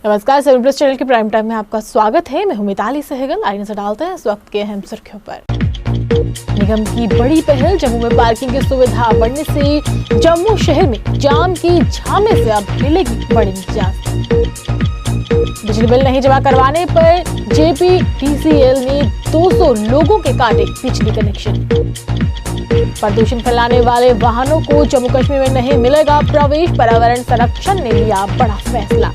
नमस्कार, 7 plus channel के prime time में आपका स्वागत है। मैं हूं मिताली सहगल। आइए नजर डालते हैं इस वक्त के अहम सुर्खियों पर। निगम की बड़ी पहल, जम्मू में पार्किंग की सुविधा बढ़ने से जम्मू शहर में जाम की झामे से अब मिलेगी बड़ी निजात। बिजली बिल नहीं जमा करवाने पर जेपीडीसीएल ने 200 लोगों के काटे बिजली कनेक्शन। प्रदूषण फैलाने वाले वाहनों को जम्मू कश्मीर में नहीं मिलेगा प्रवेश, पर्यावरण संरक्षण ने लिया बड़ा फैसला।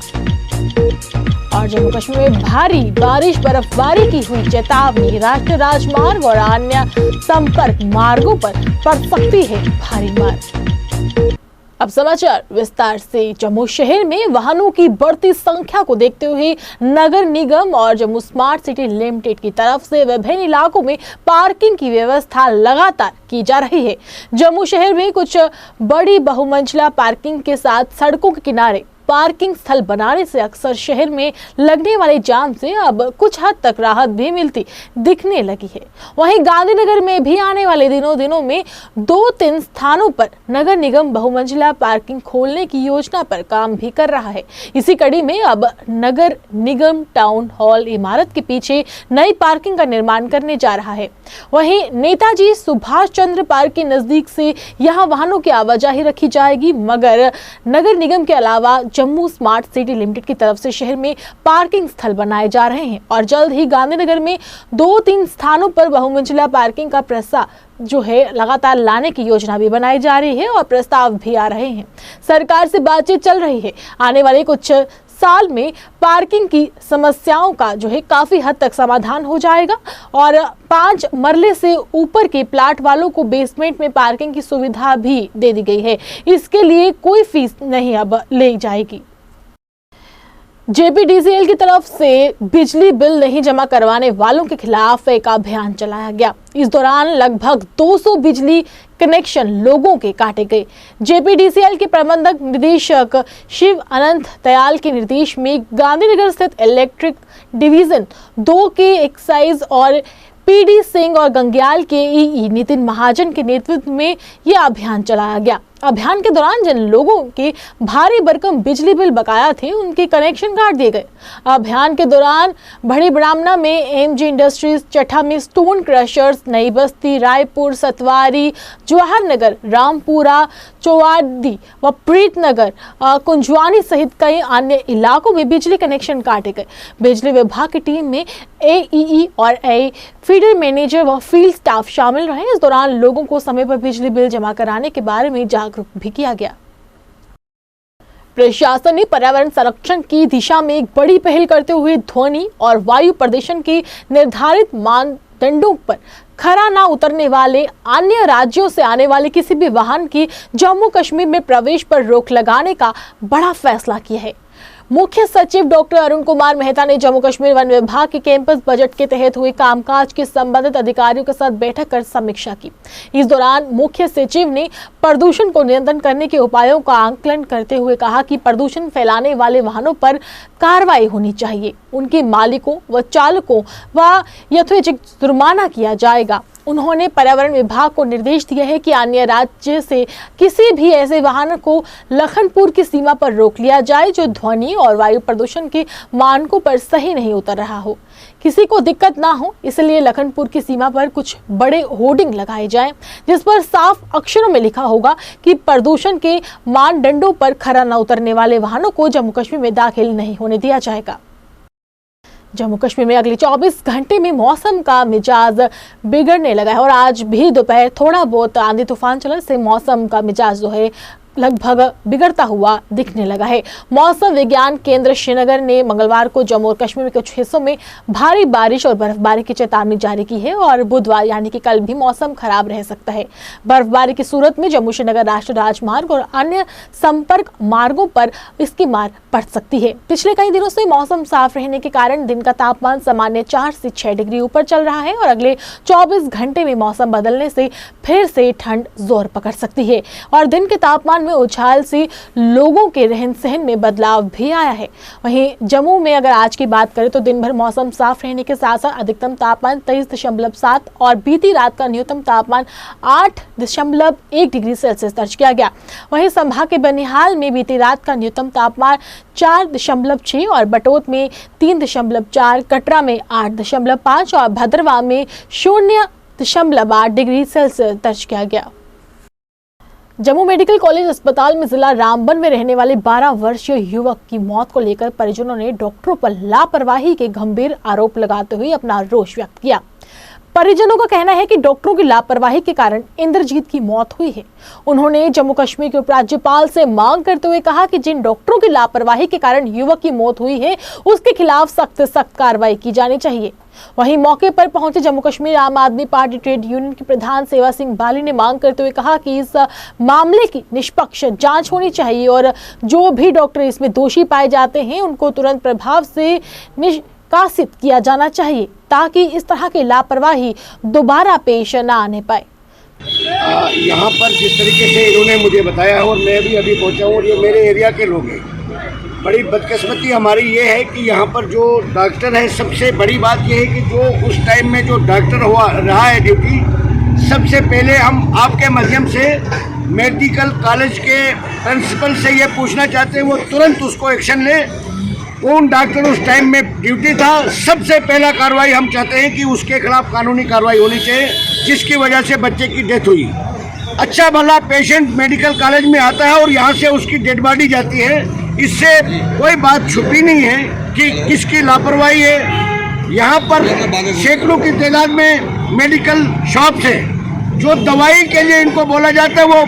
और जम्मू कश्मीर में भारी बारिश, बर्फबारी की हुई चेतावनी, राष्ट्रीय राजमार्ग और अन्य संपर्क मार्गों पर पड़ सकती है भारी मार। अब समाचार विस्तार से। जम्मू शहर में वाहनों की बढ़ती संख्या को देखते हुए नगर निगम और जम्मू स्मार्ट सिटी लिमिटेड की तरफ से विभिन्न इलाकों में पार्किंग की व्यवस्था लगातार की जा रही है। जम्मू शहर में कुछ बड़ी बहुमंजिला पार्किंग के साथ सड़कों के किनारे पार्किंग स्थल बनाने से अक्सर शहर में लगने वाले जाम से अब कुछ हद तक राहत भी मिलती दिखने लगी है। वहीं गांधीनगर में भी आने वाले दिनों में 2-3 स्थानों पर नगर निगम बहुमंजिला पार्किंग खोलने की योजना पर काम भी कर रहा है। इसी कड़ी में अब नगर निगम टाउन हॉल इमारत के पीछे नई पार्किंग का निर्माण करने जा रहा है। वहीं नेताजी सुभाष चंद्र पार्क के नजदीक से यहाँ वाहनों की आवाजाही रखी जाएगी, मगर नगर निगम के अलावा जम्मू स्मार्ट सिटी लिमिटेड की तरफ से शहर में पार्किंग स्थल बनाए जा रहे हैं और जल्द ही गांधीनगर में 2-3 स्थानों पर बहुमंजिला पार्किंग का प्रस्ताव जो है लगातार लाने की योजना भी बनाई जा रही है और प्रस्ताव भी आ रहे हैं। सरकार से बातचीत चल रही है। आने वाले कुछ साल में पार्किंग की समस्याओं का जो है काफी हद तक समाधान हो जाएगा और 5 मरले से ऊपर के प्लाट वालों को बेसमेंट में पार्किंग की सुविधा भी दे दी गई है। इसके लिए कोई फीस नहीं अब ली जाएगी। जेपीडीसीएल की तरफ से बिजली बिल नहीं जमा करवाने वालों के खिलाफ एक अभियान चलाया गया। इस दौरान लगभग 200 बिजली कनेक्शन लोगों के काटे गए। जेपीडीसीएल के प्रबंधक निदेशक शिव अनंत दयाल के निर्देश में गांधीनगर स्थित इलेक्ट्रिक डिवीजन 2 के एक्साइज और पीडी सिंह और गंग्याल के ईई नितिन महाजन के नेतृत्व में यह अभियान चलाया गया। अभियान के दौरान जिन लोगों के भारी भरकम बिजली बिल बकाया थे उनके कनेक्शन काट दिए गए। अभियान के दौरान बड़ी ब्राह्मणा में एमजी इंडस्ट्रीज, चट्टा में स्टोन क्रशर्स, नई बस्ती, रायपुर, सतवारी, जवाहर नगर, रामपुरा, चौवाडी व प्रीतनगर, कुंजवानी सहित कई अन्य इलाकों में बिजली कनेक्शन काटे गए। बिजली विभाग की टीम में एईई और फीडर मैनेजर व फील्ड स्टाफ शामिल रहे। इस दौरान लोगों को समय पर बिजली बिल जमा कराने के बारे में जागरूक भी किया गया। प्रशासन ने पर्यावरण संरक्षण की दिशा में एक बड़ी पहल करते हुए ध्वनि और वायु प्रदूषण के निर्धारित मानदंडों पर खरा ना उतरने वाले अन्य राज्यों से आने वाले किसी भी वाहन की जम्मू कश्मीर में प्रवेश पर रोक लगाने का बड़ा फैसला किया है। मुख्य सचिव डॉक्टर अरुण कुमार मेहता ने जम्मू कश्मीर वन विभाग के कैंपस बजट के तहत हुए कामकाज के संबंधित अधिकारियों के साथ बैठक कर समीक्षा की। इस दौरान मुख्य सचिव ने प्रदूषण को नियंत्रण करने के उपायों का आकलन करते हुए कहा कि प्रदूषण फैलाने वाले वाहनों पर कार्रवाई होनी चाहिए, उनके मालिकों व चालकों व यथोचित जुर्माना किया जाएगा। उन्होंने पर्यावरण विभाग को निर्देश दिया है कि अन्य राज्य से किसी भी ऐसे वाहन को लखनपुर की सीमा पर रोक लिया जाए जो ध्वनि और वायु प्रदूषण के मानकों पर सही नहीं उतर रहा हो। किसी को दिक्कत ना हो इसलिए लखनपुर की सीमा पर कुछ बड़े होर्डिंग लगाए जाएं, जिस पर साफ अक्षरों में लिखा होगा कि प्रदूषण के मानदंडों पर खरा न उतरने वाले वाहनों को जम्मू कश्मीर में दाखिल नहीं होने दिया जाएगा। जम्मू कश्मीर में अगले 24 घंटे में मौसम का मिजाज बिगड़ने लगा है और आज भी दोपहर थोड़ा बहुत आंधी तूफान चलने से मौसम का मिजाज जो है लगभग बिगड़ता हुआ दिखने लगा है। मौसम विज्ञान केंद्र श्रीनगर ने मंगलवार को जम्मू और कश्मीर के कुछ हिस्सों में भारी बारिश और बर्फबारी की चेतावनी जारी की है और बुधवार यानी कि कल भी मौसम खराब रह सकता है। बर्फबारी की सूरत में जम्मू श्रीनगर राष्ट्रीय राजमार्ग और अन्य संपर्क मार्गों पर इसकी मार पड़ सकती है। पिछले कई दिनों से मौसम साफ रहने के कारण दिन का तापमान सामान्य 4 से 6 डिग्री ऊपर चल रहा है और अगले 24 घंटे में मौसम बदलने से फिर से ठंड जोर पकड़ सकती है और दिन के तापमान तापमान में उछाल से लोगों के रहन सहन में बदलाव भी आया है। वहीं जम्मू में अगर आज की बात करें तो दिन भर मौसम साफ रहने के साथ साथ अधिकतम तापमान 23.7 और बीती रात का न्यूनतम तापमान 8.1 डिग्री सेल्सियस दर्ज किया गया। वहीं संभाग के बनिहाल में बीती रात का न्यूनतम तापमान 4.6 और बटोत में 3.4, कटरा में 8.5 और भद्रवाह में 0.8 डिग्री सेल्सियस दर्ज किया गया। जम्मू मेडिकल कॉलेज अस्पताल में जिला रामबन में रहने वाले 12 वर्षीय युवक की मौत को लेकर परिजनों ने डॉक्टरों पर लापरवाही के गंभीर आरोप लगाते हुए अपना रोष व्यक्त किया। परिजनों का कहना है कि डॉक्टरों की लापरवाही के कारण इंद्रजीत की मौत हुई है। उन्होंने जम्मू कश्मीर के उपराज्यपाल से मांग करते हुए कहा कि जिन डॉक्टरों की लापरवाही के कारण युवक की मौत हुई है उसके खिलाफ सख्त से सख्त कार्रवाई की जानी चाहिए। वहीं मौके पर पहुंचे जम्मू कश्मीर आम आदमी पार्टी ट्रेड यूनियन के प्रधान सेवा सिंह बाली ने मांग करते हुए कहा कि इस मामले की निष्पक्ष जांच होनी चाहिए और जो भी डॉक्टर इसमें दोषी पाए जाते हैं उनको तुरंत प्रभाव से निष्कासित किया जाना चाहिए ताकि इस तरह की लापरवाही दोबारा पेश न आने पाए। यहाँ पर जिस तरीके से इन्होंने मुझे बताया और मैं भी अभी पहुँचा हूँ और ये मेरे एरिया के लोग हैं। बड़ी बदकिस्मती हमारी ये है कि यहाँ पर जो डॉक्टर है, सबसे बड़ी बात ये है कि जो उस टाइम में जो डॉक्टर रहा है ड्यूटी, सबसे पहले हम आपके माध्यम से मेडिकल कॉलेज के प्रिंसिपल से ये पूछना चाहते हैं वो तुरंत उसको एक्शन ले। कौन डॉक्टर उस टाइम में ड्यूटी था, सबसे पहला कार्रवाई हम चाहते हैं कि उसके खिलाफ कानूनी कार्रवाई होनी चाहिए जिसकी वजह से बच्चे की डेथ हुई। अच्छा भला पेशेंट मेडिकल कॉलेज में आता है और यहाँ से उसकी डेड बॉडी जाती है, इससे कोई बात छुपी नहीं है कि किसकी लापरवाही है। यहाँ पर सैकड़ों की तादाद में मेडिकल शॉप्स हैं जो दवाई के लिए इनको बोला जाता है, वो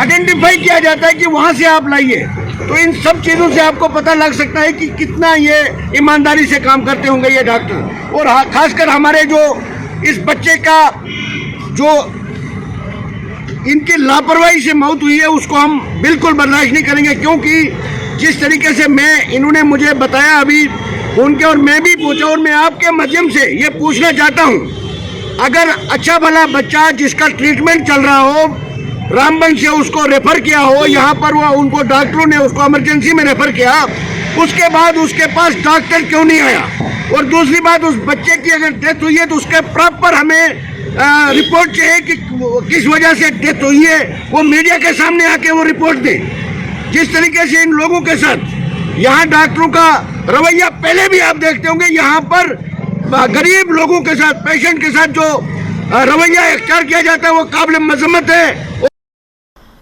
आइडेंटिफाई किया जाता है कि वहाँ से आप लाइए। तो इन सब चीज़ों से आपको पता लग सकता है कि कितना ये ईमानदारी से काम करते होंगे ये डॉक्टर। और खासकर हमारे जो इस बच्चे का जो इनकी लापरवाही से मौत हुई है उसको हम बिल्कुल बर्दाश्त नहीं करेंगे, क्योंकि जिस तरीके से इन्होंने मुझे बताया अभी उनके, और मैं भी पूछा और मैं आपके माध्यम से ये पूछना चाहता हूँ, अगर अच्छा भला बच्चा जिसका ट्रीटमेंट चल रहा हो रामबन से उसको रेफर किया हो, यहाँ पर वो उनको डॉक्टरों ने उसको इमरजेंसी में रेफर किया, उसके बाद उसके पास डॉक्टर क्यों नहीं आया? और दूसरी बात, उस बच्चे की अगर डेथ हुई है तो उसके प्रॉपर हमें रिपोर्ट चाहिए कि किस वजह से डेथ हुई है, वो मीडिया के सामने आके वो रिपोर्ट दे। जिस तरीके से इन लोगों के साथ यहाँ डॉक्टरों का रवैया पहले भी आप देखते होंगे, यहाँ पर गरीब लोगों के साथ, पेशेंट के साथ जो रवैया इख्तियार किया जाता है वो काबिल मजम्मत है।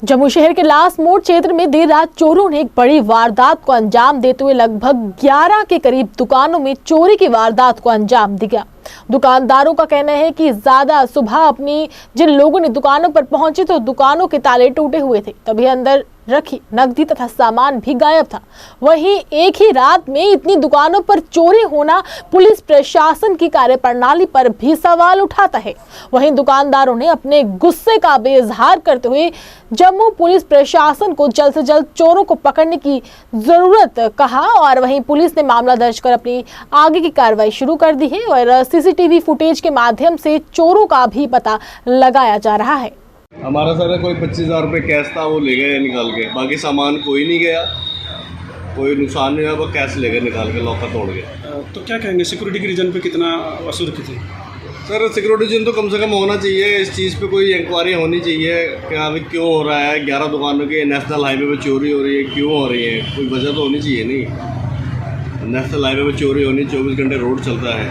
जम्मू शहर के लास्ट मोड़ क्षेत्र में देर रात चोरों ने एक बड़ी वारदात को अंजाम देते हुए लगभग 11 के करीब दुकानों में चोरी की वारदात को अंजाम दिया। दुकानदारों का कहना है कि ज्यादा सुबह अपनी जिन लोगों ने दुकानों पर पहुंचे तो दुकानों के ताले टूटे हुए थे, तभी अंदर रखी नकदी तथा सामान भी गायब था। वहीं एक ही रात में इतनी दुकानों पर चोरी होना पुलिस प्रशासन की कार्यप्रणाली पर भी सवाल उठाता है। वहीं दुकानदारों ने अपने गुस्से का बेइजहार करते हुए जम्मू पुलिस प्रशासन को जल्द से जल्द चोरों को पकड़ने की जरूरत कहा और वहीं पुलिस ने मामला दर्ज कर अपनी आगे की कार्रवाई शुरू कर दी है और सीसीटीवी फुटेज के माध्यम से चोरों का भी पता लगाया जा रहा है। हमारा सर कोई 25,000 रुपये कैश था, वो ले गए निकाल के, बाकी सामान कोई नहीं गया, कोई नुकसान नहीं हुआ, वो कैश ले गए निकाल के, लॉकर तोड़ गए। तो क्या कहेंगे, सिक्योरिटी के रीजन पे कितना असुरक्षित है? सर सिक्योरिटी रीजन तो कम से कम होना चाहिए, इस चीज़ पे कोई इंक्वायरी होनी चाहिए कि अभी क्यों हो रहा है। 11 दुकानों की नेशनल हाईवे पे चोरी हो रही है, क्यों हो रही है, कोई वजह तो होनी चाहिए। नहीं, नेशनल हाईवे पे चोरी होनी, 24 घंटे रोड चलता है,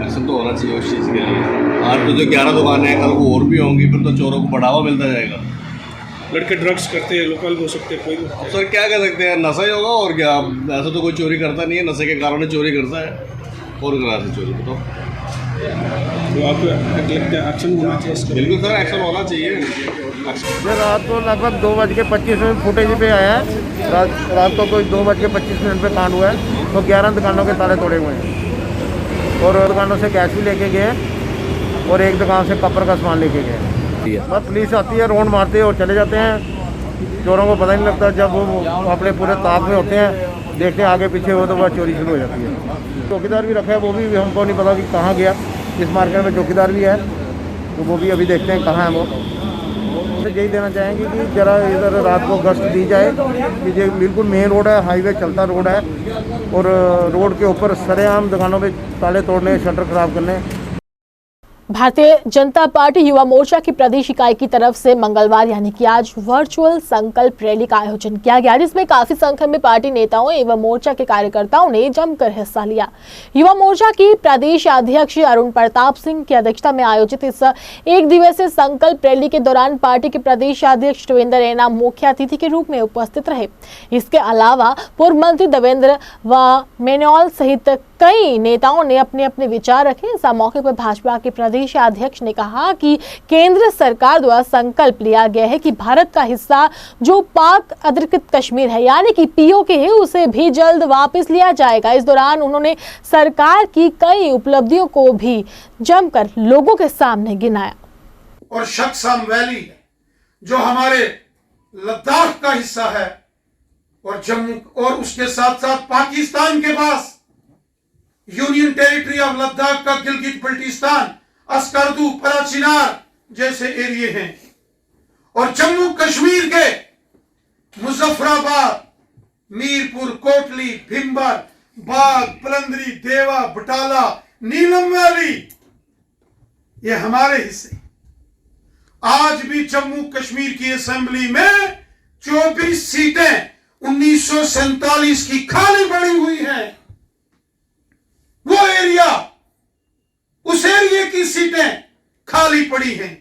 ऐसा तो होना चाहिए उस चीज़ के लिए। आज तो जो 11 दुकानें हैं, कल को और भी होंगी, फिर तो चोरों को बढ़ावा मिलता जाएगा। लड़के ड्रग्स करते हैं, लोकल हो सकते हैं, कोई सर क्या कह सकते हैं, नशा ही होगा और क्या। ऐसा तो कोई चोरी करता नहीं है, नशे के कारण चोरी करता है और करा से चोरी। बताओ, तो आप एक्शन होना चाहिए। बिल्कुल सर, एक्शन होना चाहिए। रात को लगभग 2:25 फुटेज पे आया है। रात को कोई 2:25 पे कांड हुआ है, तो 11 दुकानों के ताले तोड़े हुए हैं और दुकानों से कैश भी लेके गए और एक दुकान से कपड़ का सामान लेके गए। बस पुलिस आती है, राउंड मारते हैं और चले जाते हैं। चोरों को पता नहीं लगता, जब वो अपने पूरे ताक में होते हैं, देखते हैं आगे पीछे हो तो वह चोरी शुरू हो जाती है। चौकीदार भी रखा है, वो भी हमको नहीं पता कि कहाँ गया। इस मार्केट में चौकीदार भी है, तो वो भी अभी देखते हैं कहाँ है वो। से यही देना चाहेंगे कि जरा इधर रात को गश्त दी जाए कि ये बिल्कुल मेन रोड है, हाईवे चलता रोड है और रोड के ऊपर सरेआम दुकानों पे ताले तोड़ने, शटर खराब करने। भारतीय जनता पार्टी युवा मोर्चा की प्रदेश इकाई की तरफ से मंगलवार यानी कि आज वर्चुअल संकल्प रैली का आयोजन किया गया, जिसमें काफी संख्या में पार्टी नेताओं एवं मोर्चा के कार्यकर्ताओं ने जमकर हिस्सा लिया। युवा मोर्चा की प्रदेश अध्यक्ष अरुण प्रताप सिंह की अध्यक्षता में आयोजित इस एक दिवसीय संकल्प रैली के दौरान पार्टी के प्रदेश अध्यक्ष देवेंद्र रैना मुख्य अतिथि के रूप में उपस्थित रहे। इसके अलावा पूर्व मंत्री देवेंद्र व मेनॉल सहित कई नेताओं ने अपने अपने विचार रखे। इस मौके पर भाजपा के प्रदेश अध्यक्ष ने कहा कि केंद्र सरकार द्वारा संकल्प लिया गया है कि भारत का हिस्सा जो पाक अधिकृत कश्मीर है यानी कि पीओके है, उसे भी जल्द वापस लिया जाएगा। इस दौरान उन्होंने सरकार की कई उपलब्धियों को भी जमकर लोगों के सामने गिनाया। और शक्सम वैली जो हमारे लद्दाख का हिस्सा है और जम्मू और उसके साथ साथ पाकिस्तान के पास यूनियन टेरिटरी ऑफ लद्दाख का गिलगित बल्टिस्तान, अस्करदू, पराचिनार जैसे एरिए हैं और जम्मू कश्मीर के मुजफ्फराबाद, मीरपुर, कोटली, भिंबर, बाग, पलंदरी, देवा, बटाला, नीलम वैली, ये हमारे हिस्से। आज भी जम्मू कश्मीर की असेंबली में 24 सीटें 1947 की खाली पड़ी हुई हैं। वो एरिया, उस एरिया की सीटें खाली पड़ी हैं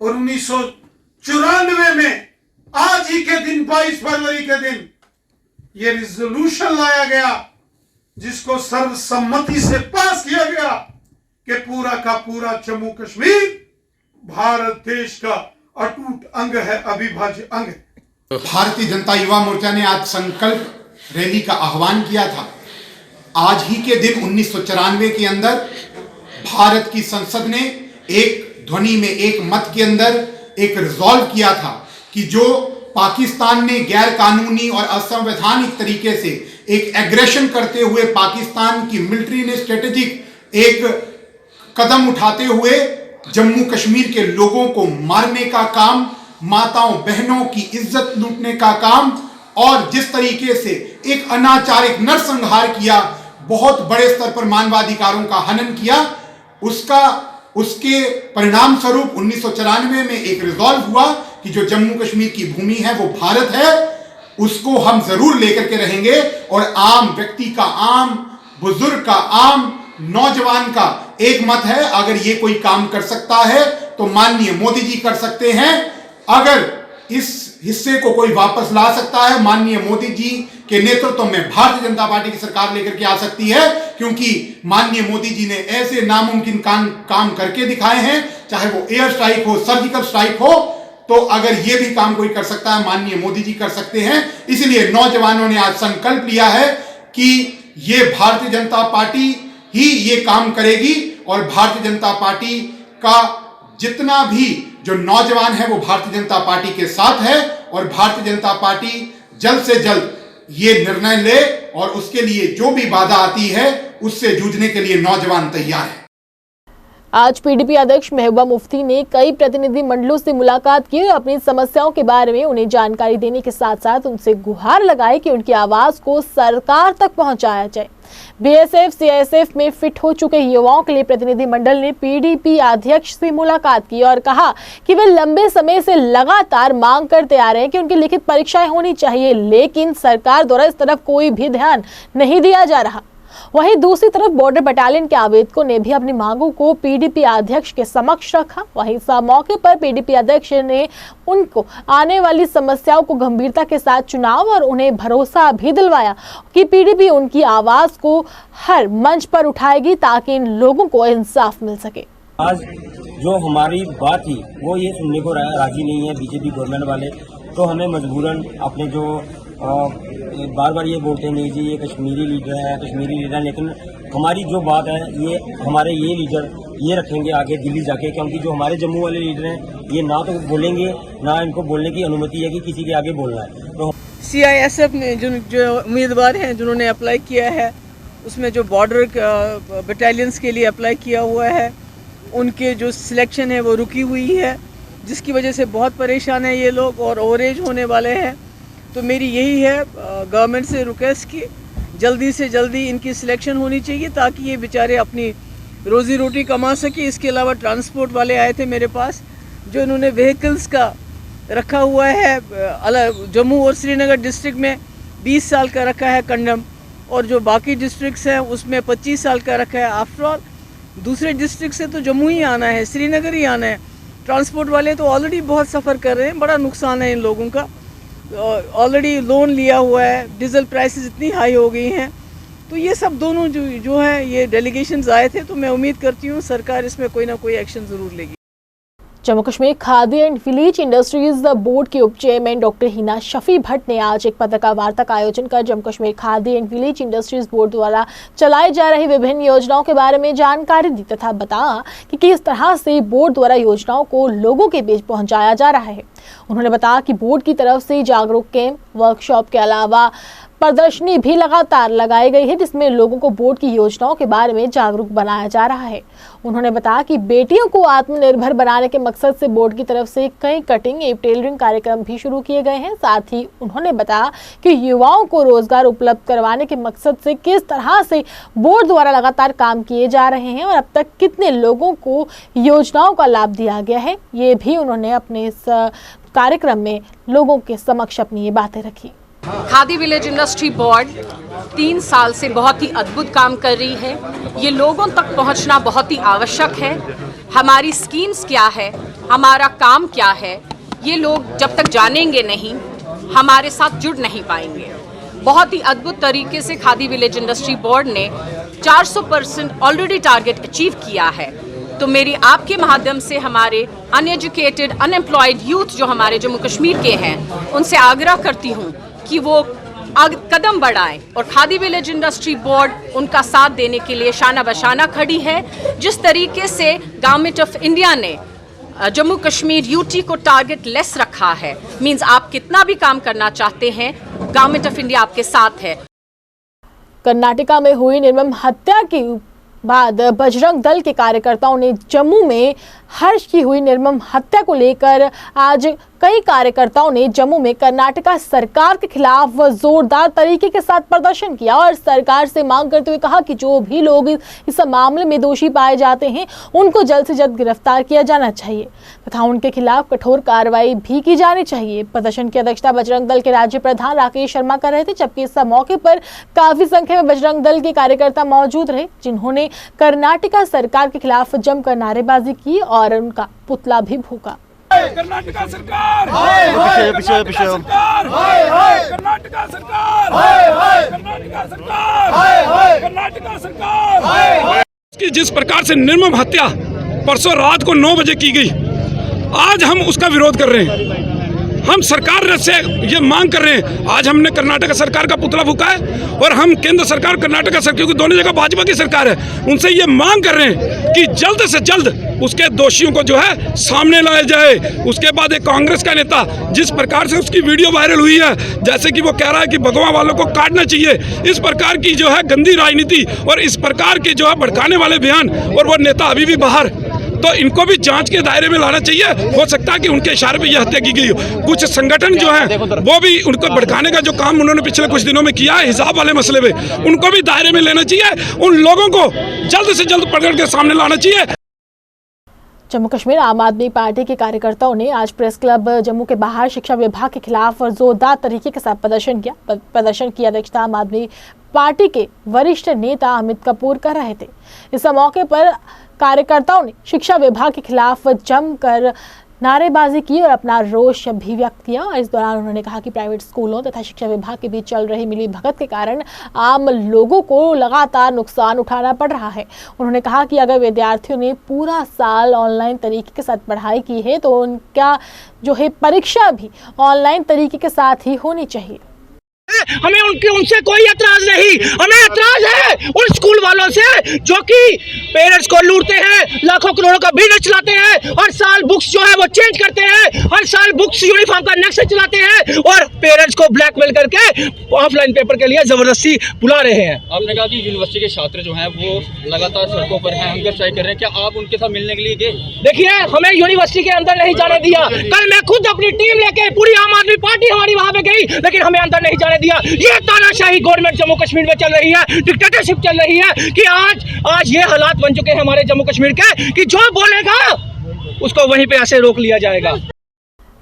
और 1994 में आज ही के दिन 22 फरवरी के दिन ये रिजोल्यूशन लाया गया जिसको सर्वसम्मति से पास किया गया कि पूरा का पूरा जम्मू कश्मीर भारत देश का अटूट अंग है, अविभाज्य अंग है। भारतीय जनता युवा मोर्चा ने आज संकल्प रैली का आह्वान किया था। आज ही के दिन 1994 के अंदर भारत की संसद ने एक ध्वनि में, एक मत के अंदर एक रिजॉल्व किया था कि जो पाकिस्तान ने गैर कानूनी और असंवैधानिक तरीके से एक एग्रेशन करते हुए पाकिस्तान की मिलिट्री ने स्ट्रेटेजिक एक कदम उठाते हुए जम्मू कश्मीर के लोगों को मारने का काम, माताओं बहनों की इज्जत लूटने का काम और जिस तरीके से एक अनाचार, एक नरसंहार किया, बहुत बड़े स्तर पर मानवाधिकारों का हनन किया, उसके परिणाम स्वरूप 1994 में एक रिजॉल्व हुआ कि जो जम्मू कश्मीर की भूमि है वो भारत है, उसको हम जरूर लेकर के रहेंगे। और आम व्यक्ति का, आम बुजुर्ग का, आम नौजवान का एक मत है, अगर ये कोई काम कर सकता है तो माननीय मोदी जी कर सकते हैं। अगर इस हिस्से को कोई वापस ला सकता है, माननीय मोदी जी के नेतृत्व में भारतीय जनता पार्टी की सरकार लेकर के आ सकती है, क्योंकि माननीय मोदी जी ने ऐसे नामुमकिन काम करके दिखाए हैं, चाहे वो एयर स्ट्राइक हो, सर्जिकल स्ट्राइक हो, तो अगर ये भी काम कोई कर सकता है, माननीय मोदी जी कर सकते हैं। इसलिए नौजवानों ने आज संकल्प लिया है कि ये भारतीय जनता पार्टी ही ये काम करेगी और भारतीय जनता पार्टी का जितना भी जो नौजवान है वो भारतीय जनता पार्टी के साथ है और भारतीय जनता पार्टी जल्द से जल्द ये निर्णय ले और उसके लिए जो भी बाधा आती है उससे जूझने के लिए नौजवान तैयार है। आज पीडीपी अध्यक्ष महबूबा मुफ्ती ने कई प्रतिनिधि मंडलों से मुलाकात की और अपनी समस्याओं के बारे में उन्हें जानकारी देने के साथ साथ उनसे गुहार लगाई कि उनकी आवाज को सरकार तक पहुंचाया जाए। बीएसएफ सीआईएसएफ में फिट हो चुके युवाओं के लिए प्रतिनिधि मंडल ने पीडीपी अध्यक्ष से मुलाकात की और कहा कि वे लंबे समय से लगातार मांग करते आ रहे हैं कि उनकी लिखित परीक्षाएं होनी चाहिए, लेकिन सरकार द्वारा इस तरफ कोई भी ध्यान नहीं दिया जा रहा। वहीं दूसरी तरफ बॉर्डर बटालियन के आवेदकों ने भी अपनी मांगों को पीडीपी अध्यक्ष के समक्ष रखा। वहीं इस मौके पर पीडीपी अध्यक्ष ने उनको आने वाली समस्याओं को गंभीरता के साथ चुनाव और उन्हें भरोसा भी दिलवाया कि पीडीपी उनकी आवाज को हर मंच पर उठाएगी ताकि इन लोगों को इंसाफ मिल सके। आज जो हमारी बात थी वो ये सुनने को राजी नहीं है बीजेपी गवर्नमेंट वाले, तो हमें मजबूरन अपने जो बार बार ये बोलते हैं नहीं जी ये कश्मीरी लीडर है, लेकिन हमारी जो बात है ये हमारे ये लीडर ये रखेंगे आगे दिल्ली जाके, क्योंकि जो हमारे जम्मू वाले लीडर हैं ये ना तो बोलेंगे ना इनको बोलने की अनुमति है कि किसी के आगे बोलना है। तो सीआईएसएफ ने जो उम्मीदवार हैं जिन्होंने अप्लाई किया है उसमें जो बॉर्डर बटालियंस के लिए अप्लाई किया हुआ है उनके जो सिलेक्शन है वो रुकी हुई है जिसकी वजह से बहुत परेशान है ये लोग और ओवरेज होने वाले हैं। तो मेरी यही है गवर्नमेंट से रिक्वेस्ट की जल्दी से जल्दी इनकी सिलेक्शन होनी चाहिए ताकि ये बेचारे अपनी रोज़ी रोटी कमा सके। इसके अलावा ट्रांसपोर्ट वाले आए थे मेरे पास, जो इन्होंने व्हीकल्स का रखा हुआ है अलग जम्मू और श्रीनगर डिस्ट्रिक्ट में 20 साल का रखा है कंडम, और जो बाकी डिस्ट्रिक्ट्स हैं उसमें 25 साल का रखा है। आफ्टर ऑल दूसरे डिस्ट्रिक्ट से तो जम्मू ही आना है, श्रीनगर ही आना है। ट्रांसपोर्ट वाले तो ऑलरेडी बहुत सफ़र कर रहे हैं, बड़ा नुकसान है इन लोगों का। ऑलरेडी लोन लिया हुआ है, डीजल प्राइसेस इतनी हाई हो गई हैं। तो ये सब दोनों जो है ये डेलीगेशंस आए थे, तो मैं उम्मीद करती हूँ सरकार इसमें कोई ना कोई एक्शन ज़रूर लेगी। Jammu Kashmir khadi and village industries board के उप चेयरमैन डॉक्टर हिना शफी भट्ट ने आज एक पत्रकार वार्ता का आयोजन कर Jammu Kashmir khadi and village industries board द्वारा चलाई जा रही विभिन्न योजनाओं के बारे में जानकारी दी तथा बताया कि किस तरह से बोर्ड द्वारा योजनाओं को लोगों के बीच पहुंचाया जा रहा है। उन्होंने बताया कि बोर्ड की तरफ से जागरूक कैंप, वर्कशॉप के अलावा प्रदर्शनी भी लगातार लगाई गई है, जिसमें लोगों को बोर्ड की योजनाओं के बारे में जागरूक बनाया जा रहा है। उन्होंने बताया कि बेटियों को आत्मनिर्भर बनाने के मकसद से बोर्ड की तरफ से कई कटिंग एवं टेलरिंग कार्यक्रम भी शुरू किए गए हैं। साथ ही उन्होंने बताया कि युवाओं को रोजगार उपलब्ध करवाने के मकसद से किस तरह से बोर्ड द्वारा लगातार काम किए जा रहे हैं और अब तक कितने लोगों को योजनाओं का लाभ दिया गया है, ये भी उन्होंने अपने इस कार्यक्रम में लोगों के समक्ष अपनी ये बातें रखी। खादी विलेज इंडस्ट्री बोर्ड 3 साल से बहुत ही अद्भुत काम कर रही है। ये लोगों तक पहुंचना बहुत ही आवश्यक है। हमारी स्कीम्स क्या है, हमारा काम क्या है, ये लोग जब तक जानेंगे नहीं, हमारे साथ जुड़ नहीं पाएंगे। बहुत ही अद्भुत तरीके से खादी विलेज इंडस्ट्री बोर्ड ने 400% ऑलरेडी टारगेट अचीव किया है। तो मेरी आपके माध्यम से हमारे अनएजुकेटेड, अनएम्प्लॉयड यूथ जो हमारे जम्मू कश्मीर के हैं, उनसे आग्रह करती हूँ कि वो कदम बढ़ाएं और खादी विलेज इंडस्ट्री बोर्ड उनका साथ देने के लिए शाना बशाना खड़ी है। जिस तरीके से गवर्नमेंट ऑफ इंडिया ने जम्मू कश्मीर यूटी को टारगेट लेस रखा है, मींस आप कितना भी काम करना चाहते हैं, गवर्नमेंट ऑफ इंडिया आपके साथ है। कर्नाटका में हुई निर्मम हत्या के बाद बजरंग दल के कार्यकर्ताओं ने जम्मू में हर्ष की हुई निर्मम हत्या को लेकर आज कई कार्यकर्ताओं ने जम्मू में कर्नाटका सरकार के खिलाफ जोरदार तरीके के साथ प्रदर्शन किया और सरकार से मांग करते हुए कहा कि जो भी लोग इस मामले में दोषी पाए जाते हैं उनको जल्द से जल्द गिरफ्तार किया जाना चाहिए तथा उनके खिलाफ कठोर कार्रवाई भी की जानी चाहिए। प्रदर्शन की अध्यक्षता बजरंग दल के राज्य प्रधान राकेश शर्मा कर रहे थे, जबकि इस मौके पर काफी संख्या में बजरंग दल के कार्यकर्ता मौजूद रहे, जिन्होंने कर्नाटका सरकार के खिलाफ जमकर नारेबाजी की और उनका पुतला भी फूंका। कर्नाटका सरकार, कर्नाटका सरकार, कर्नाटका सरकार, कर्नाटका सरकार, कर्नाटका सरकार। जिस प्रकार से निर्मम हत्या परसों रात को 9 बजे की गई, आज हम उसका विरोध कर रहे हैं। हम सरकार से ये मांग कर रहे हैं, आज हमने कर्नाटक सरकार का पुतला फूंका है और हम केंद्र सरकार, कर्नाटक सरकार, क्योंकि दोनों जगह भाजपा की सरकार है, उनसे ये मांग कर रहे हैं कि जल्द से जल्द उसके दोषियों को जो है सामने लाया जाए। उसके बाद एक कांग्रेस का नेता जिस प्रकार से उसकी वीडियो वायरल हुई है, जैसे कि वो कह रहा है कि भगवा वालों को काटना चाहिए, इस प्रकार की जो है गंदी राजनीति और इस प्रकार की जो है भड़काने वाले बयान, और वो नेता अभी भी बाहर, तो इनको भी जांच के दायरे में लाना चाहिए। हो सकता है कि उनके इशारे पे यह हत्या की गई हो। कुछ संगठन जो है वो भी उनको भड़काने का जो काम उन्होंने पिछले कुछ दिनों में किया है हिजाब वाले मसले में, उनको भी दायरे में लेना चाहिए। उन लोगों को जल्द से जल्द पकड़ के सामने लाना चाहिए। जम्मू कश्मीर आम आदमी पार्टी के कार्यकर्ताओं ने आज प्रेस क्लब जम्मू के बाहर शिक्षा विभाग के खिलाफ जोरदार तरीके के साथ प्रदर्शन किया। प्रदर्शन की अध्यक्षता आम आदमी पार्टी के वरिष्ठ नेता अमित कपूर कर रहे थे। इस मौके पर कार्यकर्ताओं ने शिक्षा विभाग के खिलाफ जमकर नारेबाजी की और अपना रोष भी व्यक्त किया। इस दौरान उन्होंने कहा कि प्राइवेट स्कूलों तथा शिक्षा विभाग के बीच चल रही मिलीभगत के कारण आम लोगों को लगातार नुकसान उठाना पड़ रहा है। उन्होंने कहा कि अगर विद्यार्थियों ने पूरा साल ऑनलाइन तरीके के साथ पढ़ाई की है तो उनका जो है परीक्षा भी ऑनलाइन तरीके के साथ ही होनी चाहिए। हमें उनसे कोई एतराज नहीं। हमें एतराज है उन स्कूल वालों से जो कि पेरेंट्स को लूटते हैं, लाखों करोड़ों का बिजनेस चलाते हैं, हर साल बुक्स जो है वो चेंज करते हैं, हर साल बुक्स यूनिफॉर्म का नेक्स्ट चलाते हैं और पेरेंट्स को ब्लैकमेल करके ऑफलाइन पेपर के लिए जबरदस्ती बुला रहे हैं। आपने कहा कि यूनिवर्सिटी के छात्र जो हैं वो लगातार सड़कों पर हैं, हंगर स्ट्राइक कर रहे हैं, क्या आप उनके साथ मिलने के लिए गए? देखिए, हमें यूनिवर्सिटी के अंदर नहीं जाने दिया। कल मैं खुद अपनी टीम लेके पूरी आम आदमी पार्टी हमारी वहां पे गई, लेकिन हमें अंदर नहीं जाने दिया। ये तानाशाही गवर्नमेंट जम्मू कश्मीर में चल रही है, डिक्टेटरशिप चल रही है कि आज ये हालात बन चुके हैं हमारे जम्मू कश्मीर के कि जो बोलेगा उसको वहीं पे ऐसे रोक लिया जाएगा।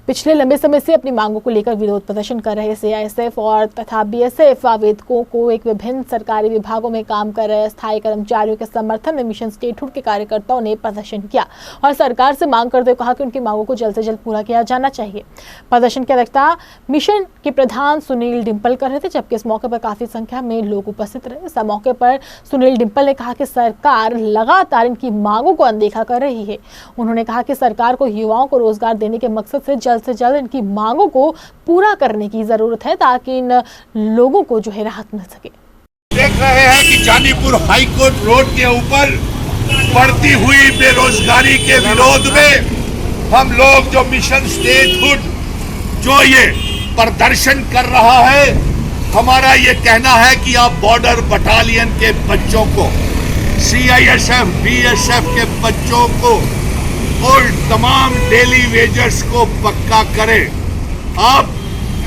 पिछले लंबे समय से अपनी मांगों को लेकर विरोध प्रदर्शन कर रहे सीआईएसएफ और तथा बीएसएफ आवेदकों को एक विभिन्न सरकारी विभागों में काम कर रहे स्थायी कर्मचारियों के समर्थन में मिशन स्टेटहुड के कार्यकर्ताओं ने प्रदर्शन किया और सरकार से मांग करते हुए कहा कि उनकी मांगों को जल्द से जल्द पूरा किया जाना चाहिए। प्रदर्शन की अध्यक्षता मिशन के प्रधान सुनील डिम्पल कर रहे थे, जबकि इस मौके पर काफी संख्या में लोग उपस्थित रहे। इस मौके पर सुनील डिम्पल ने कहा कि सरकार लगातार इनकी मांगों को अनदेखा कर रही है। उन्होंने कहा कि सरकार को युवाओं को रोजगार देने के मकसद से जल्द इनकी मांगों को पूरा करने की जरूरत है ताकि इन लोगों को जो है राहत मिल सके। देख रहे हैं कि जानीपुर हाई कोर्ट रोड के ऊपर बढ़ती हुई बेरोजगारी के विरोध में हम लोग जो मिशन स्टेटहुड जो ये प्रदर्शन कर रहा है, हमारा ये कहना है कि आप बॉर्डर बटालियन के बच्चों को, सीआईएसएफ बीएसएफ के बच्चों को और तमाम डेली वेजर्स को पक्का करें। आप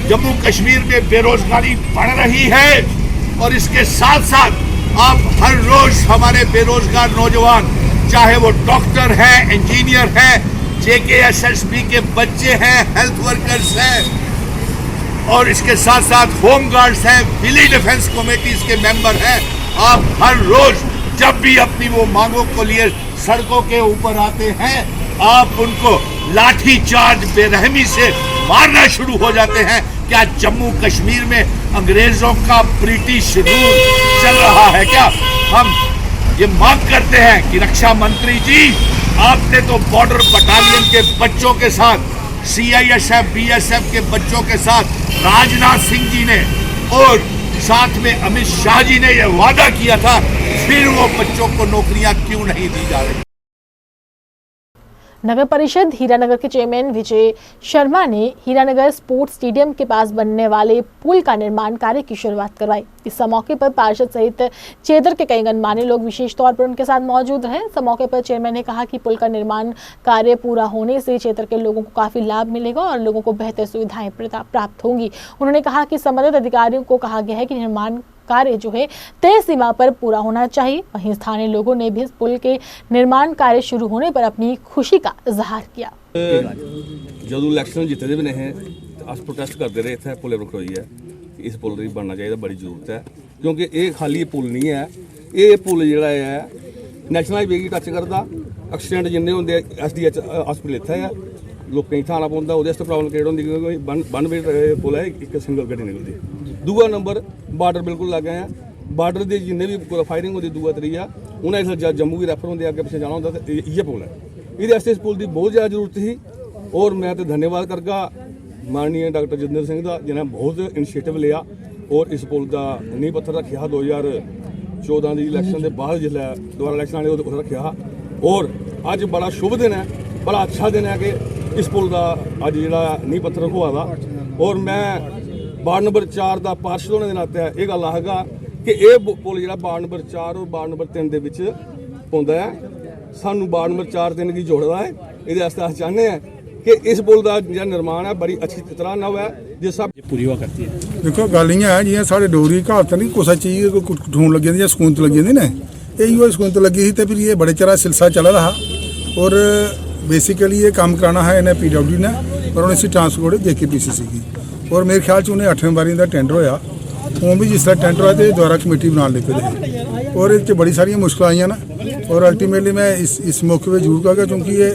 जम्मू कश्मीर में बेरोजगारी बढ़ रही है और इसके साथ साथ आप हर रोज हमारे बेरोजगार नौजवान, चाहे वो डॉक्टर है, इंजीनियर है, जेकेएसएसबी के बच्चे हैं, हेल्थ वर्कर्स हैं और इसके साथ साथ होम गार्ड्स हैं, विलेज डिफेंस कमेटीज के मेंबर हैं, आप हर रोज जब भी अपनी वो मांगों को लिए सड़कों के ऊपर आते हैं, आप उनको लाठी चार्ज बेरहमी से मारना शुरू हो जाते हैं। क्या जम्मू कश्मीर में अंग्रेजों का ब्रिटिश रूल चल रहा है? क्या हम ये मांग करते हैं कि रक्षा मंत्री जी, आपने तो बॉर्डर बटालियन के बच्चों के साथ, सीआईएसएफ बीएसएफ के बच्चों के साथ राजनाथ सिंह जी ने और साथ में अमित शाह जी ने यह वादा किया था, फिर वो बच्चों को नौकरियां क्यों नहीं दी जा रही? नगर परिषद हीरानगर के चेयरमैन विजय शर्मा ने हीरानगर स्पोर्ट्स स्टेडियम के पास बनने वाले पुल का निर्माण कार्य की शुरुआत करवाई। इस मौके पर पार्षद सहित क्षेत्र के कई गणमान्य लोग विशेष तौर पर उनके साथ मौजूद रहे। इस मौके पर चेयरमैन ने कहा कि पुल का निर्माण कार्य पूरा होने से क्षेत्र के लोगों को काफी लाभ मिलेगा और लोगों को बेहतर सुविधाएं प्राप्त होंगी। उन्होंने कहा कि संबंधित अधिकारियों को कहा गया है कि निर्माण कार्य जो है तय सीमा पर पूरा होना चाहिए। वहीं स्थानीय लोगों ने भी इस पुल के निर्माण कार्य शुरू होने पर अपनी खुशी का इजहार किया। जो इलेक्शन जितने भी नहीं अस प्रोटेस्ट करते रहे, इतने पुल रुकोई है, इस पुल की बनना चाहिए, बड़ी जरूरत है क्योंकि ये खाली पुल नहीं है, ये पुल जोड़ा है नैशनल हाईवे की टच करता। एक्सीडेंट जिन्ने होंगे SDH हॉस्पिटल इतना है, लोकें इतना आना पौंदा, वो प्रॉब्लम क्रिएट होंगी क्योंकि वन वे पुल है, एक सिंगल गड्डी निकलती। दूआ नंबर बार्डर बिल्कुल लग गए हैं, बार्डर के जिन्ने भी फायरिंग होती दूआ त्रीआ उन्हें जम्मू भी रैफर होंगे, अगे पिछले जाना होंगे तो इयै पुल है। ये इस पुल की बहुत ज़्यादा जरूरत थी और मैं तो धन्यवाद करगा माननीय डॉक्टर जितेंद्र सिंह का, जिन्हें बहुत इनिशिएटिव लिया और इस पुल का नींह पत्थर रखा 2014 की इलैक्शन के बाद, जिसलै दोबारा इलैक्शन आने उस रखा और अज बड़ा शुभ दिन है, बड़ा अच्छा दिन है कि इस पुल का अज जो नींह पत्थर रखवा दा। और मैं वार्ड नंबर 4 का पार्षद होने के नाते यह गल आखगा कि यह पुल जो वार्ड नंबर 4 और वार्ड नंबर 3 के पौंदा है, सानू वार्ड नंबर 4-3 की जोड़ता है। ये अस चाहते हैं कि इस पुल का जो निर्माण है बड़ी अच्छी तरह ना हुआ जिस सब पूरी हुआ करती है। देखो गल इं है जियां साढ़े डोगरी कहावत नहीं, कुछ चीज़ ठून लगी जाती सकूंत लगी जाती ना, यही सकूंत लगी थी तो फिर ये बड़े चरा सिलसिला चला रहा और बेसिकली ये काम कराना है इन्हें PWD ने और उन्हें इसी ट्रांसपोर्ट JKPCC की और मेरे ख्याल उन्हें 8वें बारी का टेंडर होया, वो भी जिस तरह टेंडर होया तो दोबारा कमेटी बना लेते थे और इस बड़ी सारी मुश्किल आई ना और अल्टीमेटली मैं इस मौके पर जरूर कहूँगा क्योंकि ये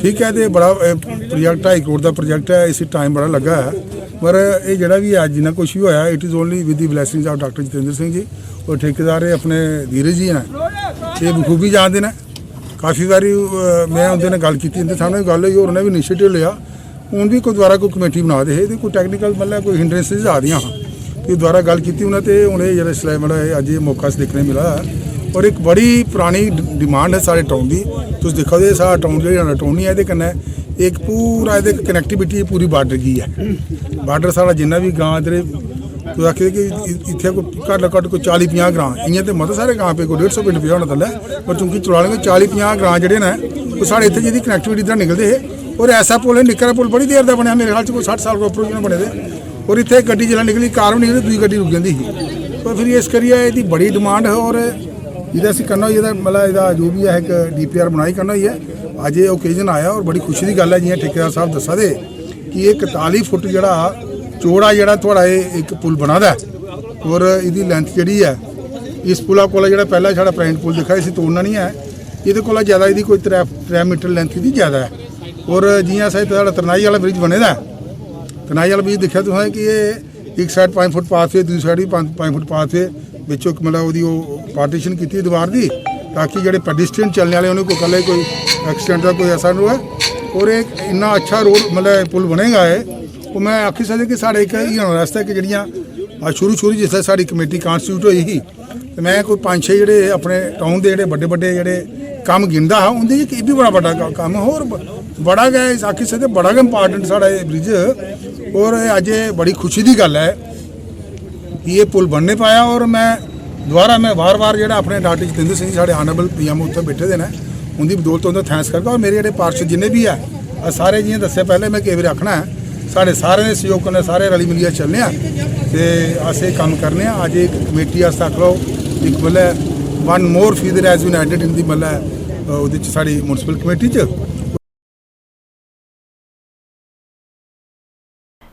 ठीक है तो बड़ा प्रोजेक्ट 2.5 करोड़ का प्रोजेक्ट है, इस टाइम बड़ा लगा है पर ये जरा भी है जिन्ना कुछ भी होया it is only with the blessings of doctor Jitendra Singh ji और ठेकेदार अपने धीरज जी ने ये बखूबी जानते हैं। काफ़ी बारी मैं उन्होंने गल की सामने गल हुई और उन्हें भी इनिशिएटिव लिया, हूँ भी कोई दोबारा कोई कमेटी बना दे कोई टैक्नीकल मतलब कोई हिंड्रेंसिस आ रही हाँ कि द्वारा गल की उन्होंने उन्हें जरा इसलिए मतलब अज ये मौका देखने मिला और एक बड़ी पुरानी डिमांड है सारे टाउन की। तुम देखो तो सारा टाउन जो टाउन है ये कन्नै एक पूरा ये कनैक्टिविटी पूरी बार्डर की है। बार्डर सारा जिन्ना भी गाँव इधर तुस आखिए कि इतने कोई घट्ट घट्ट कोई 40-50 ग्रां इ'यां तो मते सारे गाँव पे कोई 150 पिंड पे होना थल्लै पर चूंकि चलाने 40-50 ग्रां जेह्ड़े न वो साढ़े इत्थे जिहदी कनैक्टिविटी इधर निकलदे हे और ऐसा पुल है निक्का पुल बड़ी देर दा बनया मेरे ख्याल च कोई 60 साल उप्पर उप्पर बने दे और इत्थे गड्डी जिसलै निकली कार भी निकली दूई गड्डी रुक जांदी ही। तो फिर इस करियै एह्दी बड़ी डिमांड है और एह्दा असीं करना होई मतलब एह्दा जो भी है एक DPR बनाई करना होई है। अज ये ओकेजन आया और बड़ी खुशी की गल है जियां ठेकेदार साहब दस्सा दे कि ये 41 फुट जड़ा चौड़ा जड़ा थोड़ा एक पुल बना दा और इसकी लेंथ जी है इस पुला को जो पहला साढ़ा प्राइवेट पुल दिखा इसे तोड़ना नहीं है ये को ज़्यादा यदि कोई 3 मीटर लेंथ की ज़्यादा है। और जियां साढ़ा तरनाई वाला ब्रिज बने दा तरनाई वाला ब्रिज देखा तुसें कि ये एक साइड 5 फुट पाथवे दूसरी साइड भी 5 फुट पाथवे बिचों मतलब वो पार्टीशन की दीवार की ताकि जो पेडिस्ट्रियन चलने वाले उन्हें कोई कल कोई एक्सीडेंट का कोई ऐसा नहीं हो। और एक इन्ना अच्छा रोड मतलब पुल बनेगा है वो मैं आखी सकता कि साढ़े एक रास्ता कि जड़ियाँ शुरू जिसलै साड़ी कमेटी कॉन्स्टिट्यूट हुई ही तो मैं कोई 5-6 जोड़े अपने टाउन के जोड़े बड़े जोड़े काम गिनता हाँ उनके ये भी बड़ा बड़ा काम है और बड़ा गै आखी सकते बड़ा गै इंपार्टेंट साढ़ा ये ब्रिज। और अज बड़ी खुशी की गल है कि ये पुल बनने पाया और मैं दोबारा मैं बार बार जो अपने डॉक्टर जतिंदर सिंह साढ़े ऑनरेबल PM उत्थे बैठे दे उनकी बदौलत उनका थैंक्स करता और मेरे जो पार्षद जिन्हें भी है सारे जियां दस्सिया पहले मैं कई बार आखना है साढ़े सारे सहयोग कन्नै सारे रली मिलियै चलने ते अस काम करने अज एक कमेटी आस्तै आख लो एक मतलब 1 more feather has been added in the मतलब ओहदे च साढ़ी म्युनिसिपल कमेटी च।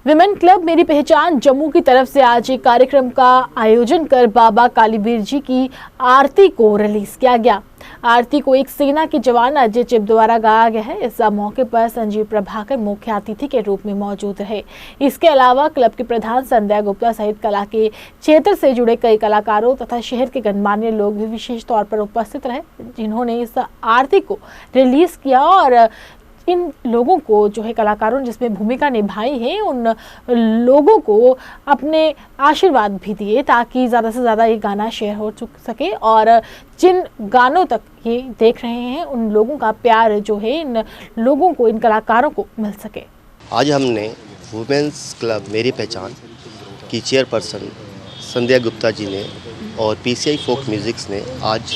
विमेन क्लब मेरी पहचान जम्मू की तरफ से आज एक कार्यक्रम का आयोजन कर बाबा कालीबीर जी की आरती को रिलीज किया गया। आरती को एक सेना के जवान अजय चिप द्वारा गाया गया है। इस मौके पर संजीव प्रभाकर मुख्य अतिथि के रूप में मौजूद रहे। इसके अलावा क्लब के प्रधान संध्या गुप्ता सहित कला के क्षेत्र से जुड़े कई कलाकारों तथा शहर के गणमान्य लोग भी विशेष तौर पर उपस्थित रहे जिन्होंने इस आरती को रिलीज किया और इन लोगों को जो है कलाकारों ने जिसमें भूमिका निभाई है उन लोगों को अपने आशीर्वाद भी दिए ताकि ज़्यादा से ज़्यादा ये गाना शेयर हो सके और जिन गानों तक ये देख रहे हैं उन लोगों का प्यार जो है इन लोगों को इन कलाकारों को मिल सके। आज हमने वुमेंस क्लब मेरी पहचान की चेयरपर्सन संध्या गुप्ता जी ने और PCI फोक म्यूज़िक्स ने आज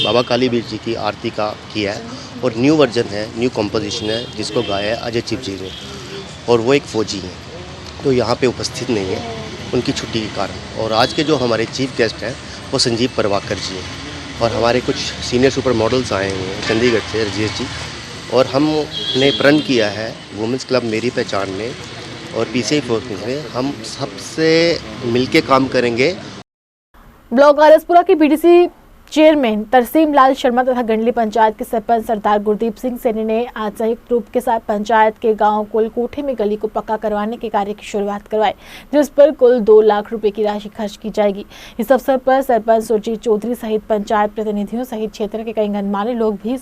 बाबा कालीबीर जी की आरती का किया है और न्यू वर्जन है न्यू कंपोजिशन है जिसको गाया है अजय चिप जी ने और वो एक फ़ौजी हैं तो यहाँ पे उपस्थित नहीं है उनकी छुट्टी के कारण। और आज के जो हमारे चीफ गेस्ट हैं वो संजीव प्रभाकर जी हैं और हमारे कुछ सीनियर सुपर मॉडल्स आए हुए हैं चंडीगढ़ से राजेश जी और हमने प्रण किया है वुमेंस क्लब मेरी पहचान में और PCI फोक में हम सबसे मिलके काम करेंगे। ब्लॉक आरएसपुरा की BDC चेयरमैन तरसीम लाल शर्मा तथा गंडली पंचायत के सरपंच सरदार गुरदीप सिंह सैनी ने आज संयुक्त रूप के साथ पंचायत के गांव कुलकोठे में गली को पक्का करवाने के कार्य की शुरुआत करवाई जिस पर कुल 2 लाख रुपए की राशि खर्च की जाएगी। इस अवसर पर सरपंच सुरजीत चौधरी सहित पंचायत प्रतिनिधियों सहित क्षेत्र के कई गणमान्य लोग भी